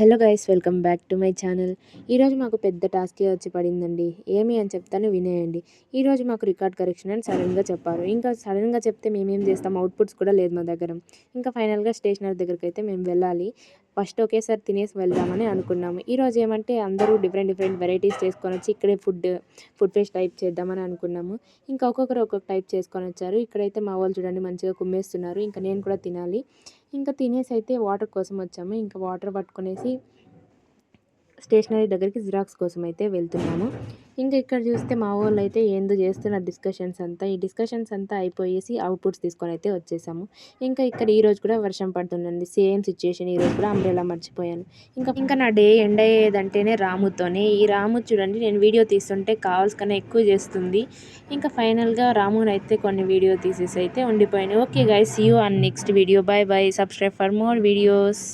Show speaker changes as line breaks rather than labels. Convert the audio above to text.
Hello guys, welcome back to my channel. ఈరోజు మాకు పెద్ద టాస్కే వచ్చి పడిందండి. ఏమి అని చెప్తాను, వినేయండి. ఈరోజు మాకు రికార్డ్ కరెక్షన్ అని సడన్గా చెప్పారు. ఇంకా సడన్గా చెప్తే మేమేం చేస్తాం, అవుట్పుట్స్ కూడా లేదు మా దగ్గర. ఇంకా ఫైనల్గా స్టేషనరీ దగ్గరికి అయితే మేము వెళ్ళాలి. ఫస్ట్ ఒకేసారి తినేసి వెళ్దామని అనుకున్నాము. ఈరోజు ఏమంటే అందరూ డిఫరెంట్ వెరైటీస్ చేసుకొని వచ్చి ఇక్కడే ఫుడ్ ఫెస్ట్ టైప్ చేద్దామని అనుకున్నాము. ఇంకా ఒక్కొక్కరు ఒక్కొక్క టైప్ చేసుకొని వచ్చారు. ఇక్కడైతే మా వాళ్ళు చూడండి మంచిగా కుమ్మేస్తున్నారు. ఇంకా నేను కూడా తినాలి. ఇంకా తినేసి అయితే వాటర్ కోసం వచ్చాము. ఇంకా వాటర్ పట్టుకునేసి స్టేషనరీ దగ్గరికి జిరాక్స్ కోసం అయితే వెళ్తున్నాము. ఇంకా ఇక్కడ చూస్తే మా వాళ్ళు అయితే ఏందో చేస్తున్న ఈ డిస్కషన్స్ అంతా అయిపోయేసి అవుట్పుట్స్ తీసుకొని అయితే వచ్చేసాము. ఇంకా ఇక్కడ ఈరోజు కూడా వర్షం పడుతుందండి. Same situation. ఈరోజు కూడా అంబ్రెలా మర్చిపోయాను. ఇంకా నా డే ఎండ్ అయ్యేదంటేనే రాముతోనే. ఈ రాము చూడండి, నేను వీడియో తీస్తుంటే కన్నా ఎక్కువ చేస్తుంది. ఇంకా ఫైనల్గా రాముని అయితే కొన్ని వీడియో తీసేసి అయితే ఉండిపోయాను. Okay guys, see you on next video. Bye bye. Subscribe for more videos.